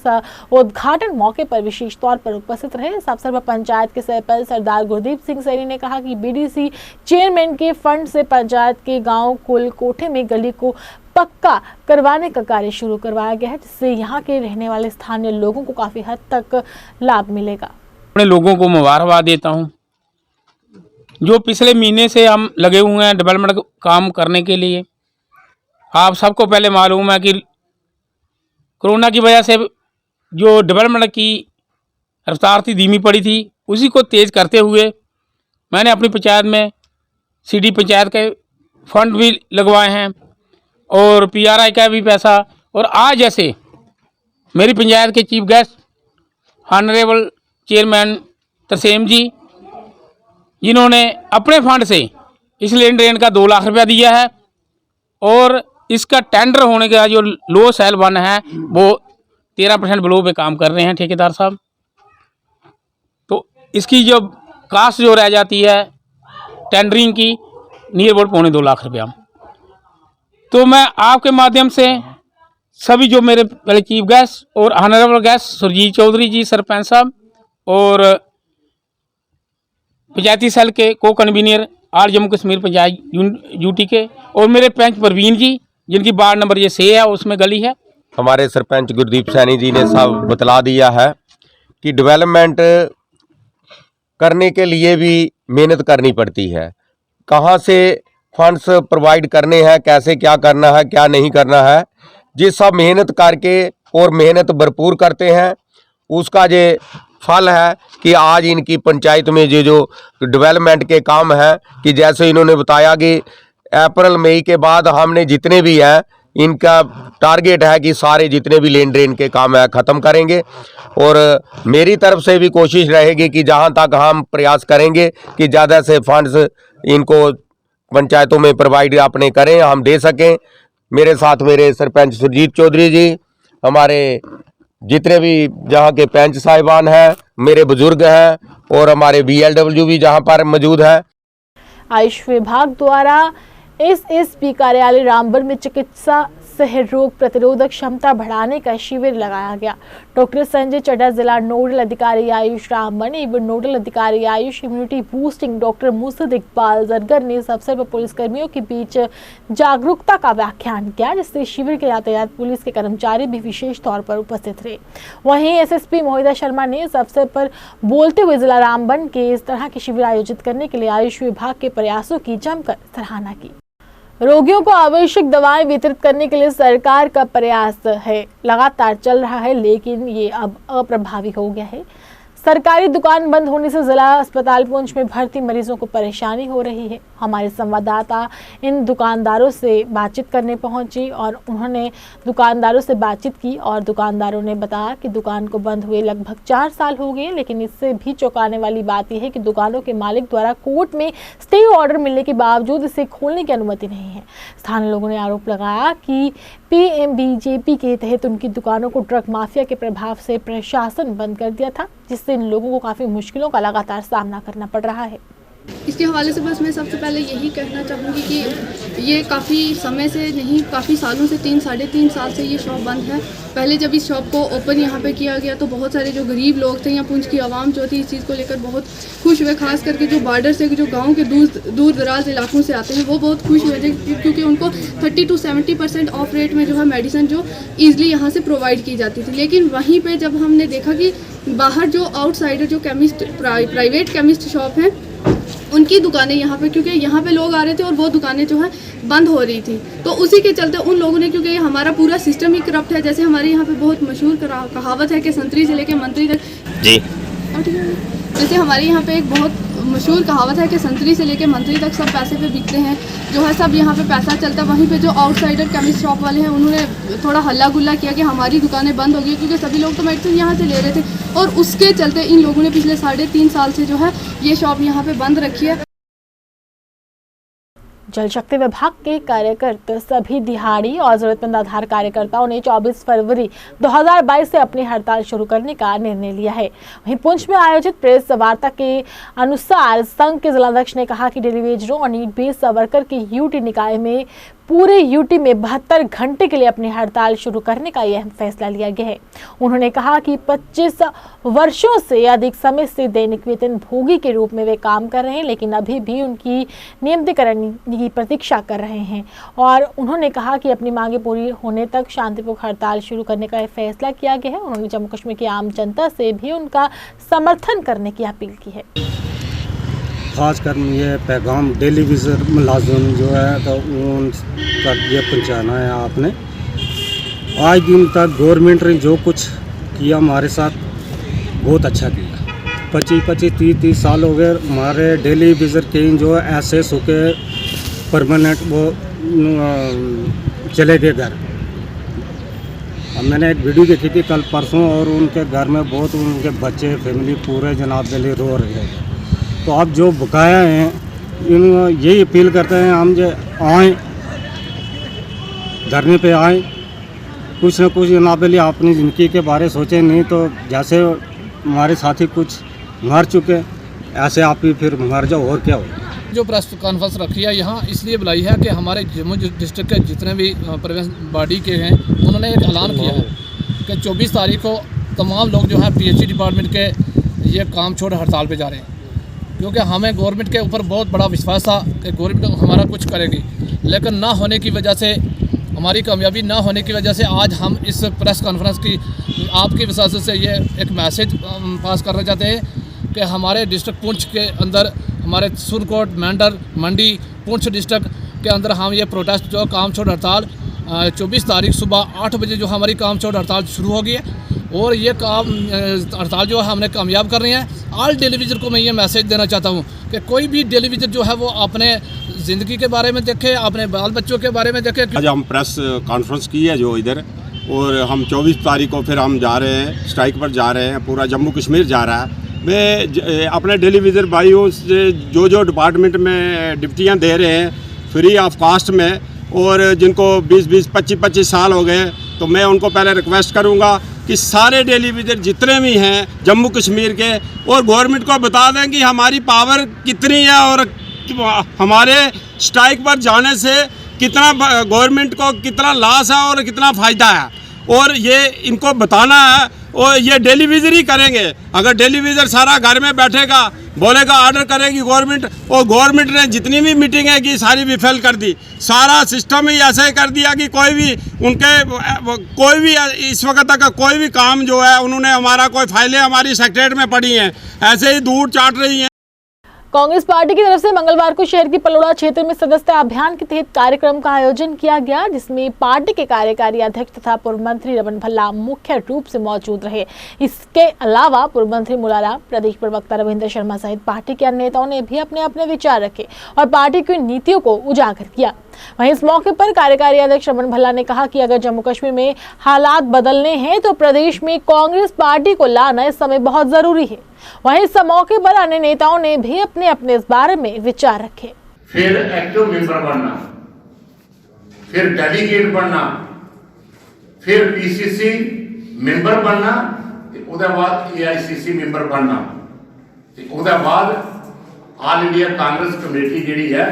उद्घाटन मौके पर विशेष तौर पर उपस्थित रहे। इस अवसर पर पंचायत के सरपंच सरदार गुरदीप सिंह सैनी ने कहा कि BDC चेयरमैन के फंड से पंचायत के गाँव कुलकोठे में गली को पक्का करवाने का कार्य शुरू करवाया गया है जिससे यहाँ के रहने वाले स्थानीय लोगों को काफी हद तक लाभ मिलेगा। अपने लोगों को मुबारकबाद देता हूँ जो पिछले महीने से हम लगे हुए हैं डेवलपमेंट काम करने के लिए। आप सबको पहले मालूम है कि कोरोना की वजह से जो डेवलपमेंट की रफ्तार थी धीमी पड़ी थी उसी को तेज़ करते हुए मैंने अपनी पंचायत में CD पंचायत के फंड भी लगवाए हैं और PRI का भी पैसा। और आज जैसे मेरी पंचायत के chief guest honourable chairman Tarsem ji जिन्होंने अपने फंड से इस लेन ड्रेन का 2 लाख रुपया दिया है और इसका टेंडर होने का जो लो सेल 1 है वो 13% बिलो पे काम कर रहे हैं ठेकेदार साहब। तो इसकी जो कास्ट जो रह जाती है टेंडरिंग की नियर अबाउट 2.25 लाख रुपया। तो मैं आपके माध्यम से सभी जो मेरे पहले चीफ गेस्ट और ऑनरेबल गेस्ट सुरजीत चौधरी जी सरपंच साहब और पंचायती सेल के को कन्वीनर आल जम्मू कश्मीर पंचायत यूटी के, और मेरे पंच परवीन जी जिनकी वार्ड नंबर ये 6 है, उसमें गली है। हमारे सरपंच गुरदीप सैनी जी ने सब बतला दिया है कि डेवलपमेंट करने के लिए भी मेहनत करनी पड़ती है। कहाँ से फंड्स प्रोवाइड करने हैं, कैसे क्या करना है, क्या नहीं करना है, ये सब मेहनत करके और मेहनत भरपूर करते हैं, उसका ये फल है कि आज इनकी पंचायत में ये जो डेवलपमेंट के काम है, कि जैसे इन्होंने बताया कि अप्रैल मई के बाद हमने जितने भी हैं, इनका टारगेट है कि सारे जितने भी लेन ड्रेन के काम है ख़त्म करेंगे। और मेरी तरफ से भी कोशिश रहेगी कि जहां तक हम प्रयास करेंगे कि ज़्यादा से फंड्स इनको पंचायतों में प्रोवाइड अपने करें, हम दे सकें। मेरे साथ मेरे सरपंच सुरजीत चौधरी जी, हमारे जितने भी जहाँ के पंच साहिबान हैं, मेरे बुजुर्ग हैं और हमारे BLW भी जहाँ पर मौजूद है। आयुष विभाग द्वारा SSP कार्यालय रामबन में चिकित्सा सह रोग प्रतिरोधक क्षमता बढ़ाने का शिविर लगाया गया। डॉक्टर संजय चड्ढा जिला नोडल अधिकारी आयुष रामबन एवं नोडल अधिकारी आयुष इम्यूनिटी बूस्टिंग डॉक्टर मुर्शिद इकबाल जरगर ने इस अवसर पर पुलिसकर्मियों के बीच जागरूकता का व्याख्यान किया, जिससे शिविर के यातायात पुलिस के कर्मचारी भी विशेष तौर पर उपस्थित रहे। वहीं SSP मोहिता शर्मा ने इस अवसर पर बोलते हुए जिला रामबन के इस तरह के शिविर आयोजित करने के लिए आयुष विभाग के प्रयासों की जमकर सराहना की। रोगियों को आवश्यक दवाएं वितरित करने के लिए सरकार का प्रयास है लगातार चल रहा है, लेकिन ये अब अप्रभावी हो गया है। सरकारी दुकान बंद होने से जिला अस्पताल पुंछ में भर्ती मरीजों को परेशानी हो रही है। हमारे संवाददाता इन दुकानदारों से बातचीत करने पहुंची और उन्होंने दुकानदारों से बातचीत की और दुकानदारों ने बताया कि दुकान को बंद हुए लगभग 4 साल हो गए, लेकिन इससे भी चौंकाने वाली बात यह है कि दुकानों के मालिक द्वारा कोर्ट में स्टे ऑर्डर मिलने के बावजूद इसे खोलने की अनुमति नहीं है। स्थानीय लोगों ने आरोप लगाया कि PMBJP के तहत उनकी दुकानों को ड्रग माफिया के प्रभाव से प्रशासन बंद कर दिया था, जिससे इन लोगों को काफ़ी मुश्किलों का लगातार सामना करना पड़ रहा है। इसके हवाले से बस मैं सबसे पहले यही कहना चाहूँगी कि ये काफ़ी समय से नहीं, काफ़ी सालों से 3-3.5 साल से ये शॉप बंद है। पहले जब इस शॉप को ओपन यहाँ पे किया गया तो बहुत सारे जो गरीब लोग थे या पुंछ की आवाम जो थी इस चीज़ को लेकर बहुत खुश हुए, खास करके जो बॉर्डर से जो गाँव के दूर दराज इलाकों से आते हैं वो बहुत खुश हुए थे, क्योंकि उनको 30 से 70% ऑफ रेट में जो है मेडिसिन जो ईजिली यहाँ से प्रोवाइड की जाती थी। लेकिन वहीं पर जब हमने देखा कि बाहर जो आउटसाइडर जो केमिस्ट प्राइवेट केमिस्ट शॉप हैं उनकी दुकानें यहाँ पे, क्योंकि यहाँ पे लोग आ रहे थे और वो दुकानें जो है बंद हो रही थी, तो उसी के चलते उन लोगों ने, क्योंकि हमारा पूरा सिस्टम ही करप्ट है, जैसे हमारे यहाँ पे बहुत मशहूर कहावत है कि संतरी से लेके मंत्री तक जी, जैसे हमारे यहाँ पे एक बहुत मशहूर कहावत है कि संतरी से लेके मंत्री तक सब पैसे पे बिकते हैं, जो है सब यहाँ पे पैसा चलता है। वहीं पे जो आउटसाइडर केमिस्ट शॉप वाले हैं उन्होंने थोड़ा हल्ला गुल्ला किया कि हमारी दुकानें बंद हो गई, क्योंकि सभी लोग तो मेडिसिन यहाँ से ले रहे थे, और उसके चलते इन लोगों ने पिछले 3.5 साल से जो है ये शॉप यहाँ पे बंद रखी है। जल शक्ति विभाग के कार्यकर्ता सभी दिहाड़ी और जरूरतमंद आधार कार्यकर्ताओं ने 24 फरवरी 2022 से अपनी हड़ताल शुरू करने का निर्णय लिया है। वहीं पुंछ में आयोजित प्रेस वार्ता के अनुसार संघ के जिलाध्यक्ष ने कहा कि डेली वेजरों और नीड बेस्ड वर्कर के यूटी निकाय में पूरे यूटी में 72 घंटे के लिए अपनी हड़ताल शुरू करने का यह फैसला लिया गया है। उन्होंने कहा कि 25 वर्षों से अधिक समय से दैनिक वेतन भोगी के रूप में वे काम कर रहे हैं, लेकिन अभी भी उनकी नियमितीकरण की प्रतीक्षा कर रहे हैं, और उन्होंने कहा कि अपनी मांगे पूरी होने तक शांतिपूर्ण हड़ताल शुरू करने का फैसला किया गया है। उन्होंने जम्मू कश्मीर की आम जनता से भी उनका समर्थन करने की अपील की है। खासकर ये पैगाम डेली विजर मुलाजिम जो है तो उन तक ये पहुँचाना है आपने। आज दिन तक गवर्नमेंट ने जो कुछ किया हमारे साथ बहुत अच्छा किया। 25-30 साल हो गए हमारे डेली विजर के जो ऐसे सूखे परमानेंट वो चले गए घर। अब मैंने एक वीडियो देखी थी कल परसों, और उनके घर में बहुत उनके बच्चे फैमिली पूरे जनाब दिल्ली रो रहे हैं। तो आप जो बकाया हैं इन यही अपील करते हैं हम जो आएँ धरने पे आएँ, कुछ न कुछ जनाब अपनी ज़िंदगी के बारे सोचें, नहीं तो जैसे हमारे साथी कुछ मर चुके ऐसे आप भी फिर मर जाओ और क्या हो। जो प्रेस कॉन्फ्रेंस रखी है यहाँ इसलिए बुलाई है कि हमारे जम्मू डिस्ट्रिक्ट के जितने भी प्रोविंस बॉडी के हैं उन्होंने एक ऐलान किया है कि 24 तारीख को तमाम लोग जो हैं PHC डिपार्टमेंट के ये काम छोड़ हड़ताल पे जा रहे हैं, क्योंकि हमें गवर्नमेंट के ऊपर बहुत बड़ा विश्वास था कि गवर्नमेंट हमारा कुछ करेगी, लेकिन ना होने की वजह से, हमारी कामयाबी ना होने की वजह से आज हम इस प्रेस कॉन्फ्रेंस की आपकी वजह से ये एक मैसेज पास करना चाहते हैं कि हमारे डिस्ट्रिक्ट पुंछ के अंदर, हमारे सुरकोट, मेंढर, मंडी, पुंछ डिस्ट्रिक्ट के अंदर हम ये प्रोटेस्ट जो काम छोड़ हड़ताल 24 तारीख सुबह 8 बजे जो हमारी काम छोड़ हड़ताल शुरू होगी है और ये काम हड़ताल जो है हमने कामयाब करनी है। ऑल टेलीविज़न को मैं ये मैसेज देना चाहता हूँ कि कोई भी टेलीविज़न जो है वो अपने ज़िंदगी के बारे में देखे, अपने बाल बच्चों के बारे में देखे। आज हम प्रेस कॉन्फ्रेंस की है जो इधर, और हम 24 तारीख को फिर हम जा रहे हैं, स्ट्राइक पर जा रहे हैं, पूरा जम्मू कश्मीर जा रहा है। मैं अपने टेलीविज़न भाइयों से जो डिपार्टमेंट में ड्यूटियाँ दे रहे हैं फ्री ऑफ कास्ट में, और जिनको 20-20, 25-25 साल हो गए, तो मैं उनको पहले रिक्वेस्ट करूंगा कि सारे टेलीविज़न जितने भी हैं जम्मू कश्मीर के, और गवर्नमेंट को बता दें कि हमारी पावर कितनी है और हमारे स्ट्राइक पर जाने से कितना गवर्नमेंट को कितना लॉस है और कितना फ़ायदा है, और ये इनको बताना है। और ये टेलीविज़न ही करेंगे। अगर टेलीविज़न सारा घर में बैठेगा, बोलेगा, ऑर्डर करेगी गवर्नमेंट, और गवर्नमेंट ने जितनी भी मीटिंगें की सारी भी फेल कर दी। सारा सिस्टम ही ऐसे कर दिया कि कोई भी इस वक्त तक कोई भी काम जो है उन्होंने, हमारा कोई फाइलें हमारी सेक्रेटरीट में पड़ी हैं, ऐसे ही दूर चाट रही हैं। कांग्रेस पार्टी की तरफ से मंगलवार को शहर की पलोड़ा क्षेत्र में सदस्यता अभियान के तहत कार्यक्रम का आयोजन किया गया, जिसमें पार्टी के कार्यकारी अध्यक्ष तथा पूर्व मंत्री रमन भल्ला मुख्य रूप से मौजूद रहे। इसके अलावा पूर्व मंत्री मुलाराम, प्रदेश प्रवक्ता रविंद्र शर्मा सहित पार्टी के अन्य नेताओं ने भी अपने अपने विचार रखे और पार्टी की नीतियों को उजागर किया। वहीं इस मौके पर कार्यकारी अध्यक्ष रमन भल्ला ने कहा कि अगर जम्मू कश्मीर में हालात बदलने हैं तो प्रदेश में कांग्रेस पार्टी को लाना इस समय बहुत जरूरी है। वहीं इस मौके पर अन्य नेताओं ने भी अपने अपने इस बारे में विचार रखे। फिर एक्टिव मेंबर बनना, फिर डेलीगेट बनना, फिर पीसीसी मेंबर बनना, उसके बाद एआईसीसी मेंबर बनना, उसके बाद ऑल इंडिया कांग्रेस कमेटी जी है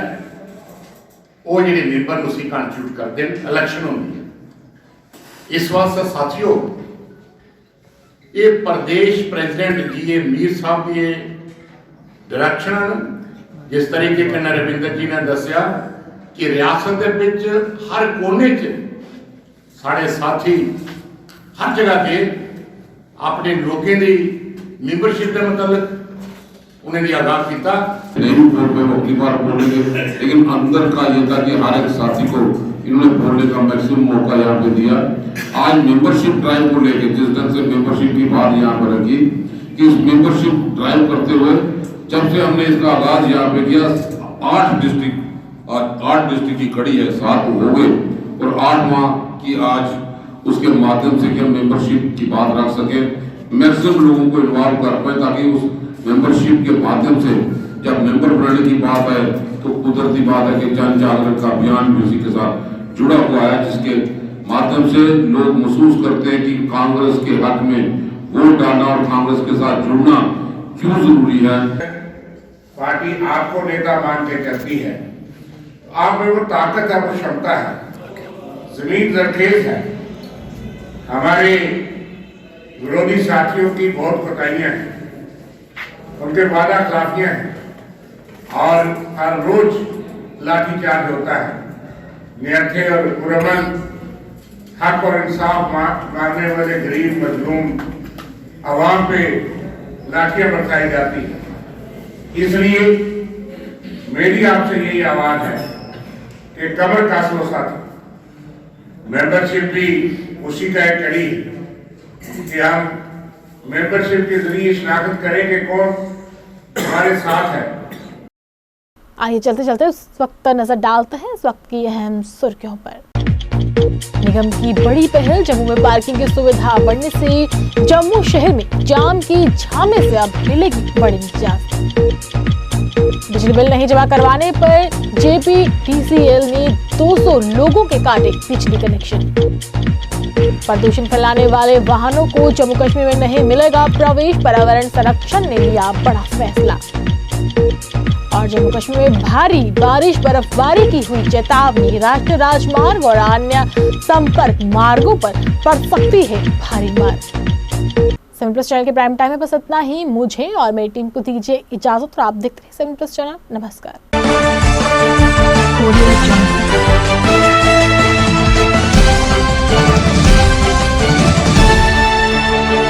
वो जी मेंबर उसी कॉन्स्टिट्यूट करते हैं, इलेक्शन होती है। इस वास्ते साथियों, ये प्रदेश प्रेसिडेंट जी मीर साहब ये डायरेक्शन जिस तरीके के रविंदर जी ने दसिया कि रियासत के हर कोने च साढ़े साथी हर जगह के अपने लोगों की मेंबरशिप के मतलब उन्हें भी आगाह किया। नहीं बोल पे होगी बार बोलेंगे, लेकिन अंदर का ये था कि हर एक साथी को इन्होंने बोलने का मैक्सिमम मौका यहाँ पे दिया। आज मेंबरशिप ड्राइव को लेके जिस ढंग से मेंबरशिप की बात यहाँ पर रखी कि इस मेंबरशिप ड्राइव करते हुए जब से हमने इसका आगाज यहाँ पे किया, 8 डिस्ट्रिक्ट की कड़ी है, 7 हो गए और 8वां की आज उसके माध्यम से कि हम मेंबरशिप की बात रख सके, मैक्सिमम लोगों को इन्वॉल्व कर पाए, ताकि उस मेंबरशिप के माध्यम से जब मेंबर बनाने की बात है तो कुदरती बात है कि जन जागरण का अभियान भी उसी के साथ जुड़ा हुआ है, जिसके माध्यम से लोग महसूस करते हैं कि कांग्रेस के हक में वोट डालना और कांग्रेस के साथ जुड़ना क्यों जरूरी है। पार्टी आपको नेता मान के चलती है, आप में वो ताकत है, वो क्षमता है, जमीन जरखेज है। हमारे विरोधी साथियों की बहुत कोताहियां हैं, उनके वादा खिलाफियां हैं और हर रोज लाठीचार्ज होता है। नियथे और गुरबन हक और इंसाफ मांगने वाले गरीब मजलूम आवाम पे लाठियां बरसाई जाती है। इसलिए मेरी आपसे यही आवाज है कि कमर कस लो साथी, मेंबरशिप भी उसी का एक कड़ी है कि हम मेंबरशिप के जरिए शिनाख्त करें कि कौन हमारे साथ है। आइए चलते चलते उस वक्त नजर डालते हैं इस वक्त की अहम सुर्खियों पर। निगम की बड़ी पहल, जम्मू में पार्किंग की सुविधा बढ़ने से जम्मू शहर में जाम की झामे से अब मिलेगी बड़ी निजात। बिजली बिल नहीं जमा करवाने पर जेपीटीसीएल ने 200 लोगों के काटे बिजली कनेक्शन। प्रदूषण फैलाने वाले वाहनों को जम्मू कश्मीर में नहीं मिलेगा प्रवेश, पर्यावरण संरक्षण ने लिया बड़ा फैसला। और जम्मू कश्मीर में भारी बारिश, बर्फबारी की हुई चेतावनी, राष्ट्रीय राजमार्ग और अन्य संपर्क मार्गों पर पड़ सकती है भारी मार। 7 प्लस चैनल के प्राइम टाइम में बस इतना ही। मुझे और मेरी टीम को दीजिए इजाजत और आप देखते रहिए 7 प्लस चैनल। नमस्कार।